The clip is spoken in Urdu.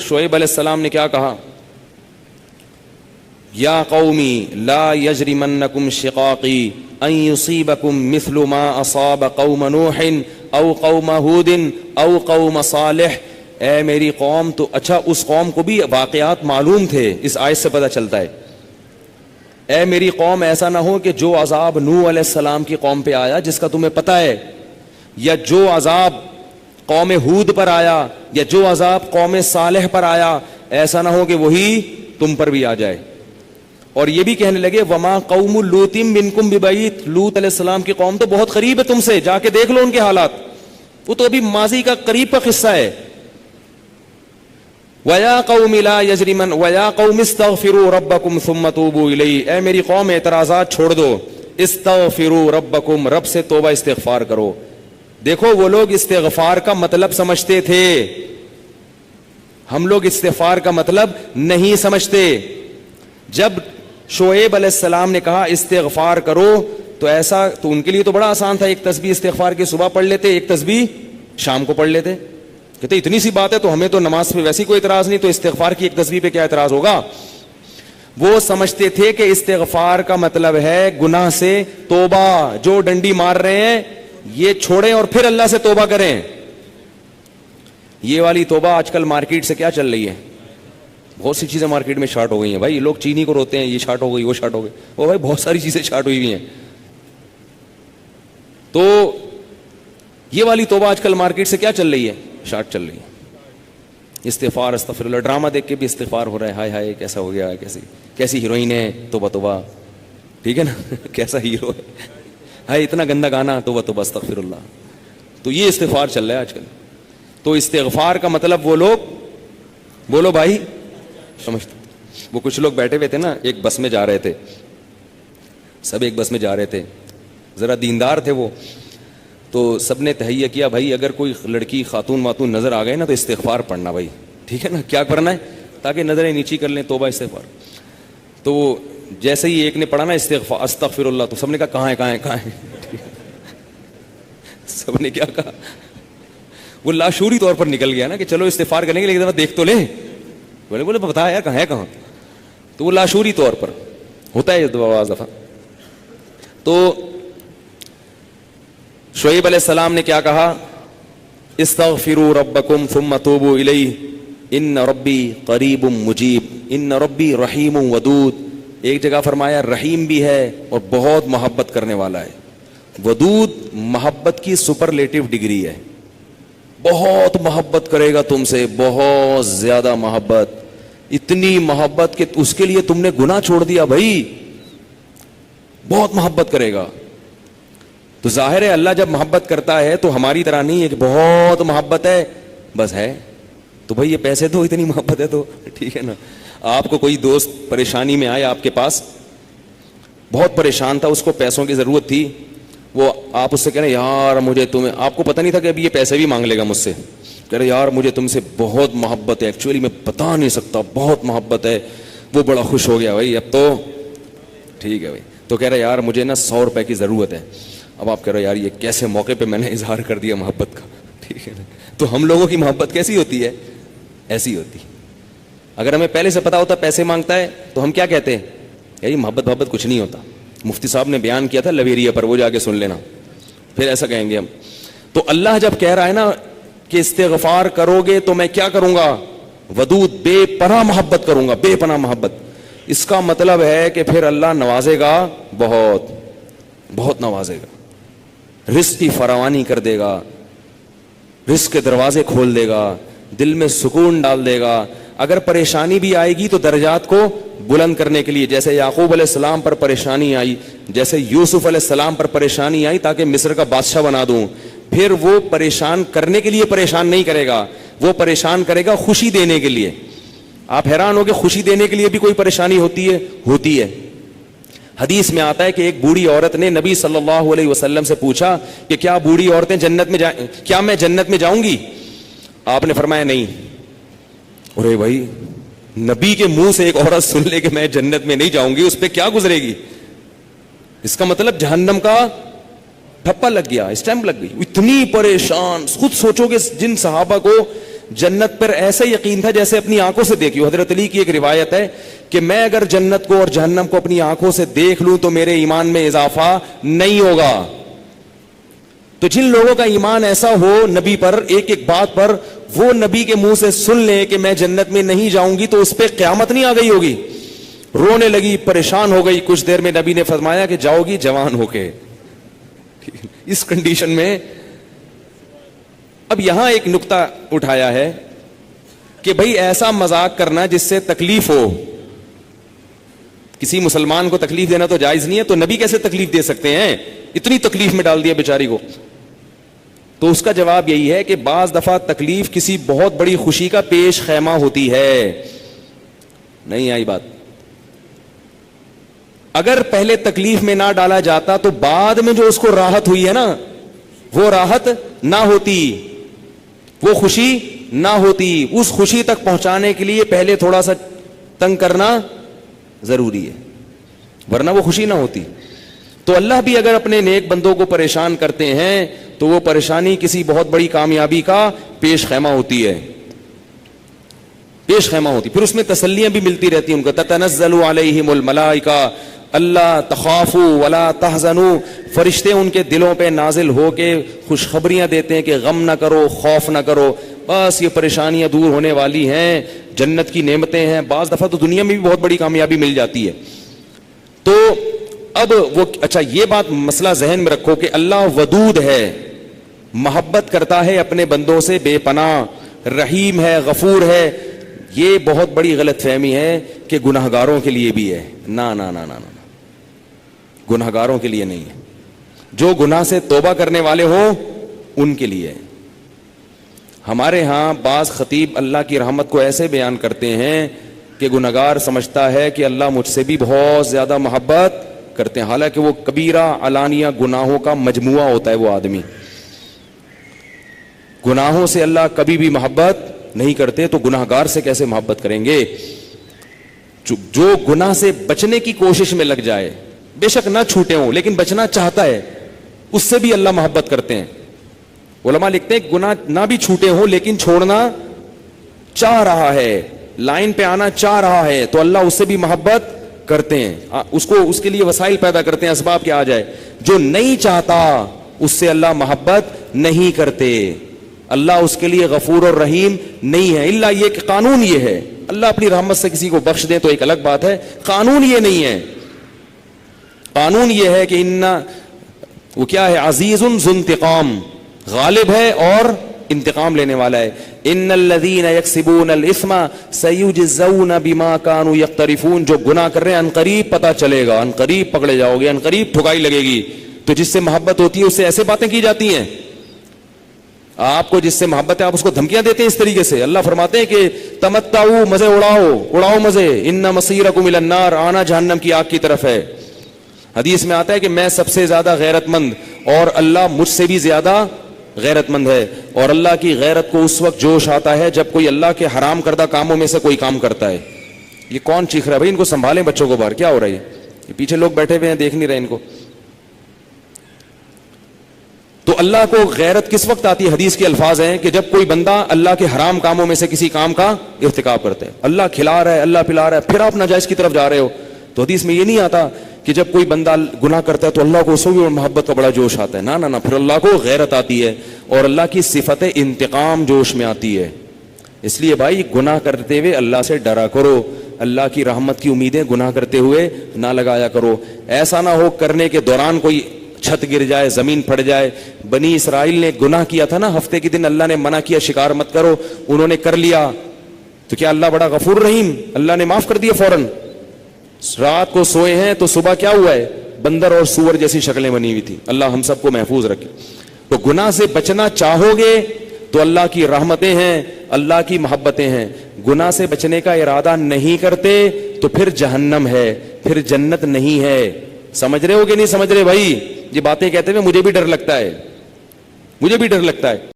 شعیب علیہ السلام نے کیا کہا؟ یا قومی لا یجرمنکم شقاقی ان یصیبکم مثل ما اصاب قوم نوح او قوم ہود او قوم صالح. اے میری قوم، تو اچھا اس قوم کو بھی واقعات معلوم تھے، اس آیت سے پتہ چلتا ہے. اے میری قوم، ایسا نہ ہو کہ جو عذاب نوح علیہ السلام کی قوم پہ آیا جس کا تمہیں پتہ ہے، یا جو عذاب قوم ہود پر آیا، یا جو عذاب قوم صالح پر آیا، ایسا نہ ہو کہ وہی تم پر بھی آ جائے. اور یہ بھی کہنے لگے وما قوم لوط منکم ببعید، لوط علیہ السلام کی قوم تو بہت قریب ہے تم سے، جا کے دیکھ لو ان کے حالات، وہ تو ابھی ماضی کا قریب کا قصہ ہے. وَيَا قَوْمِ لَا يَجْرِمَنْ وَيَا قَوْمِ اسْتَغْفِرُوا رَبَّكُمْ ثُمَّ تُوبُوا إِلَيْهِ. اے میری قوم اعتراضات چھوڑ دو، استغفروا ربکم، رب سے توبہ استغفار کرو. دیکھو وہ لوگ استغفار کا مطلب سمجھتے تھے، ہم لوگ استغفار کا مطلب نہیں سمجھتے. جب شعیب علیہ السلام نے کہا استغفار کرو تو ایسا تو ان کے لیے تو بڑا آسان تھا، ایک تسبیح استغفار کی صبح پڑھ لیتے، ایک تسبیح شام کو پڑھ لیتے. کہتے اتنی سی بات ہے تو ہمیں تو نماز پہ ویسی کوئی اعتراض نہیں، تو استغفار کی ایک تسبیح پہ کیا اعتراض ہوگا. وہ سمجھتے تھے کہ استغفار کا مطلب ہے گناہ سے توبہ، جو ڈنڈی مار رہے ہیں یہ چھوڑیں اور پھر اللہ سے توبہ کریں. یہ والی توبہ آج کل مارکیٹ سے کیا چل رہی ہے، بہت سی چیزیں مارکیٹ میں شارٹ ہو گئی ہیں. بھائی لوگ چینی کو روتے ہیں، یہ شارٹ ہو گئی، وہ شارٹ ہو گئی، وہ بھائی بہت ساری چیزیں شارٹ ہوئی ہوئی ہیں. تو یہ والی توبہ آج کل مارکیٹ سے کیا چل رہی ہے، شارٹ چل رہی ہے. استغفار استغفر اللہ، ڈرامہ دیکھ کے بھی استغفار ہو رہا ہے، ہائے ہائے کیسا ہو گیا، کیسی ہیروئن ہے، توبہ توبہ، ٹھیک ہے نا کیسا ہیرو ہے، ہائے اتنا گندا گانا، توبہ توبہ استغفر اللہ. تو یہ استغفار چل رہا ہے آج کل. تو استغفار کا مطلب وہ لوگ بولو بھائی سمجھتے. وہ کچھ لوگ بیٹھے ہوئے تھے نا، ایک بس میں جا رہے تھے، سب ایک بس میں جا رہے تھے، ذرا دیندار تھے وہ، تو سب نے تہیہ کیا بھائی اگر کوئی لڑکی خاتون واتون نظر آ گئے نا تو استغفار پڑھنا بھائی، ٹھیک ہے نا، کیا کرنا ہے تاکہ نظریں نیچی کر لیں، توبہ استغفار. تو جیسے ہی ایک نے پڑھا نا استغفار استغفر اللہ، تو سب نے کہا کہاں ہے کہاں ہے کہاں ہے سب نے کیا کہا، وہ لاشعوری طور پر نکل گیا نا کہ چلو استغفار کریں گے لیکن دیکھ تو لیں، بولے بتا یار کہاں ہے کہاں. تو وہ لاشعوری طور پر ہوتا ہے بعض دفعہ. تو شعیب علیہ السلام نے کیا کہا، استغفروا ربکم ثم توبوا الیہ ان ربی قریب مجیب ان ربی رحیم ودود. ایک جگہ فرمایا رحیم بھی ہے اور بہت محبت کرنے والا ہے. ودود محبت کی سپرلیٹو ڈگری ہے، بہت محبت کرے گا تم سے، بہت زیادہ محبت، اتنی محبت کہ اس کے لیے تم نے گناہ چھوڑ دیا بھائی، بہت محبت کرے گا. تو ظاہر ہے اللہ جب محبت کرتا ہے تو ہماری طرح نہیں ہے کہ بہت محبت ہے بس ہے تو بھائی یہ پیسے دو، اتنی محبت ہے تو ٹھیک ہے نا. آپ کو کوئی دوست پریشانی میں آئے آپ کے پاس، بہت پریشان تھا، اس کو پیسوں کی ضرورت تھی، وہ آپ اس سے کہہ رہے یار مجھے تمہیں، آپ کو پتہ نہیں تھا کہ ابھی یہ پیسے بھی مانگ لے گا مجھ سے، کہہ رہے یار مجھے تم سے بہت محبت ہے، ایکچولی میں بتا نہیں سکتا بہت محبت ہے. وہ بڑا خوش ہو گیا بھائی اب تو ٹھیک ہے بھائی. تو کہہ رہے یار مجھے نا 100 روپے کی ضرورت ہے. اب آپ کہہ رہے یار یہ کیسے موقع پہ میں نے اظہار کر دیا محبت کا، ٹھیک ہے نا. تو ہم لوگوں کی محبت کیسی ہوتی ہے، ایسی ہوتی. اگر ہمیں پہلے سے پتا ہوتا پیسے مانگتا ہے تو ہم کیا کہتے ہیں، یار محبت کچھ نہیں ہوتا. مفتی صاحب نے بیان کیا تھا لویریا پر، وہ جا کے سن لینا، پھر ایسا کہیں گے ہم. تو اللہ جب کہہ رہا ہے نا کہ استغفار کرو گے تو میں کیا کروں گا، ودود بے پناہ محبت کروں گا، بے پناہ محبت. اس کا مطلب ہے کہ پھر اللہ نوازے گا، بہت بہت نوازے گا، رزق کی فراوانی کر دے گا، رزق کے دروازے کھول دے گا، دل میں سکون ڈال دے گا. اگر پریشانی بھی آئے گی تو درجات کو بلند کرنے کے لیے، جیسے یعقوب علیہ السلام پر پریشانی آئی، جیسے یوسف علیہ السلام پر پریشانی آئی تاکہ مصر کا بادشاہ بنا دوں، پھر وہ پریشان کرنے کے لیے پریشان نہیں کرے گا، وہ پریشان کرے گا خوشی دینے کے لیے. آپ حیران ہو کہ خوشی دینے کے لیے بھی کوئی پریشانی ہوتی ہے، ہوتی ہے. حدیث میں آتا ہے کہ ایک بوڑھی عورت نے نبی صلی اللہ علیہ وسلم سے پوچھا کہ کیا بوڑھی عورتیں جنت میں جائیں، کیا میں جنت میں جاؤں گی؟ آپ نے فرمایا نہیں. ارے بھائی نبی کے منہ سے ایک عورت سن لے کہ میں جنت میں نہیں جاؤں گی، اس پہ کیا گزرے گی؟ اس کا مطلب جہنم کا ٹھپا لگ گیا، اسٹیمپ لگ گئی. اتنی پریشان. خود سوچو کہ جن صحابہ کو جنت پر ایسا یقین تھا جیسے اپنی آنکھوں سے دیکھی ہو. حضرت علی کی ایک روایت ہے کہ میں اگر جنت کو اور جہنم کو اپنی آنکھوں سے دیکھ لوں تو میرے ایمان میں اضافہ نہیں ہوگا. تو جن لوگوں کا ایمان ایسا ہو نبی پر, ایک ایک بات پر وہ نبی کے منہ سے سن لیں کہ میں جنت میں نہیں جاؤں گی, تو اس پہ قیامت نہیں آ گئی ہوگی. رونے لگی, پریشان ہو گئی, کچھ دیر میں نبی نے فرمایا کہ جاؤ گی جوان ہو کے. اس کنڈیشن میں اب یہاں ایک نقطہ اٹھایا ہے کہ بھئی ایسا مذاق کرنا جس سے تکلیف ہو, کسی مسلمان کو تکلیف دینا تو جائز نہیں ہے, تو نبی کیسے تکلیف دے سکتے ہیں؟ اتنی تکلیف میں ڈال دیا بیچاری کو. تو اس کا جواب یہی ہے کہ بعض دفعہ تکلیف کسی بہت بڑی خوشی کا پیش خیمہ ہوتی ہے. نہیں آئی بات؟ اگر پہلے تکلیف میں نہ ڈالا جاتا تو بعد میں جو اس کو راحت ہوئی ہے نا, وہ راحت نہ ہوتی, وہ خوشی نہ ہوتی. اس خوشی تک پہنچانے کے لیے پہلے تھوڑا سا تنگ کرنا ضروری ہے, ورنہ وہ خوشی نہ ہوتی. تو اللہ بھی اگر اپنے نیک بندوں کو پریشان کرتے ہیں تو وہ پریشانی کسی بہت بڑی کامیابی کا پیش خیمہ ہوتی ہے, پیش خیمہ ہوتی. پھر اس میں تسلیاں بھی ملتی رہتی ہیں ان کو. تتنزل علیہم الملائکہ اللہ تخافوا ولا تحزنوا, فرشتے ان کے دلوں پہ نازل ہو کے خوشخبریاں دیتے ہیں کہ غم نہ کرو, خوف نہ کرو, بس یہ پریشانیاں دور ہونے والی ہیں, جنت کی نعمتیں ہیں. بعض دفعہ تو دنیا میں بھی بہت بڑی کامیابی مل جاتی ہے. تو اب وہ اچھا یہ بات مسئلہ ذہن میں رکھو کہ اللہ ودود ہے, محبت کرتا ہے اپنے بندوں سے بے پناہ, رحیم ہے, غفور ہے. یہ بہت بڑی غلط فہمی ہے کہ گناہگاروں کے لیے بھی ہے. نا نا نا نا نا, گناہگاروں کے لیے نہیں ہے. جو گناہ سے توبہ کرنے والے ہوں ان کے لیے. ہمارے ہاں بعض خطیب اللہ کی رحمت کو ایسے بیان کرتے ہیں کہ گناہگار سمجھتا ہے کہ اللہ مجھ سے بھی بہت زیادہ محبت کرتے ہیں, حالانکہ وہ کبیرہ علانیہ گناہوں کا مجموعہ ہوتا ہے. وہ آدمی گناہوں سے اللہ کبھی بھی محبت نہیں کرتے, تو گناہگار سے کیسے محبت کریں گے؟ جو گناہ سے بچنے کی کوشش میں لگ جائے, بے شک نہ چھوٹے ہوں لیکن بچنا چاہتا ہے, اس سے بھی اللہ محبت کرتے ہیں. علماء لکھتے ہیں گناہ نہ بھی چھوٹے ہوں لیکن چھوڑنا چاہ رہا ہے, لائن پہ آنا چاہ رہا ہے, تو اللہ اس سے بھی محبت کرتے ہیں. اس کے لیے وسائل پیدا کرتے ہیں, اسباب کے آ جائے. جو نہیں چاہتا اس سے اللہ محبت نہیں کرتے. اللہ اس کے لیے غفور اور رحیم نہیں ہے. الا یہ کہ قانون یہ ہے, اللہ اپنی رحمت سے کسی کو بخش دے تو ایک الگ بات ہے, قانون یہ نہیں ہے. قانون یہ ہے کہ وہ کیا ہے, عزیز ذو انتقام, غالب ہے اور انتقام لینے والا ہے. ان الذين يكسبون الاثم سيجزون بما كانوا يقترفون, جو گناہ کر رہے ہیں عنقریب پتہ چلے گا, عنقریب پکڑے جاؤ گے, عنقریب ٹھکائی لگے گی. تو جس سے محبت ہوتی ہے اس سے ایسے باتیں کی جاتی ہیں. آپ کو جس سے محبت ہے آپ اس کو دھمکیاں دیتے ہیں اس طریقے سے. اللہ فرماتے ہیں کہ تمتعوا, مزے اڑاؤ مزے, ان مصیرکم الی النار, آنا جہنم کی آگ کی طرف ہے. حدیث میں آتا ہے کہ میں سب سے زیادہ غیرت مند اور اللہ مجھ سے بھی زیادہ غیرت مند ہے. اور اللہ کی غیرت کو اس وقت جوش آتا ہے جب کوئی اللہ کے حرام کردہ کاموں میں سے کوئی کام کرتا ہے. یہ کون چیخ رہا ہے بھائی؟ ان کو سنبھالیں بچوں کو باہر, کیا ہو رہا ہے یہ پیچھے لوگ بیٹھے ہوئے ہیں دیکھ نہیں رہے ان کو. تو اللہ کو غیرت کس وقت آتی ہے؟ حدیث کے الفاظ ہیں کہ جب کوئی بندہ اللہ کے حرام کاموں میں سے کسی کام کا ارتکاب کرتا ہے. اللہ کھلا رہا ہے, اللہ پلا رہا ہے, پھر آپ ناجائز کی طرف جا رہے ہو. تو حدیث میں یہ نہیں آتا کہ جب کوئی بندہ گناہ کرتا ہے تو اللہ کو اس بھی محبت کا بڑا جوش آتا ہے. نہ, پھر اللہ کو غیرت آتی ہے اور اللہ کی صفت انتقام جوش میں آتی ہے. اس لیے بھائی گناہ کرتے ہوئے اللہ سے ڈرا کرو, اللہ کی رحمت کی امیدیں گناہ کرتے ہوئے نہ لگایا کرو. ایسا نہ ہو کرنے کے دوران کوئی چھت گر جائے, زمین پھٹ جائے. بنی اسرائیل نے گناہ کیا تھا نا, ہفتے کے دن اللہ نے منع کیا شکار مت کرو, انہوں نے کر لیا, تو کیا اللہ بڑا غفور رحیم, اللہ نے معاف کر دیا فوراً. رات کو سوئے ہیں تو صبح کیا ہوا ہے, بندر اور سور جیسی شکلیں بنی ہوئی تھی. اللہ ہم سب کو محفوظ رکھے. تو گناہ سے بچنا چاہو گے تو اللہ کی رحمتیں ہیں, اللہ کی محبتیں ہیں. گناہ سے بچنے کا ارادہ نہیں کرتے تو پھر جہنم ہے, پھر جنت نہیں ہے. سمجھ رہے ہو کہ نہیں سمجھ رہے بھائی؟ یہ باتیں کہتے ہوئے مجھے بھی ڈر لگتا ہے, مجھے بھی ڈر لگتا ہے.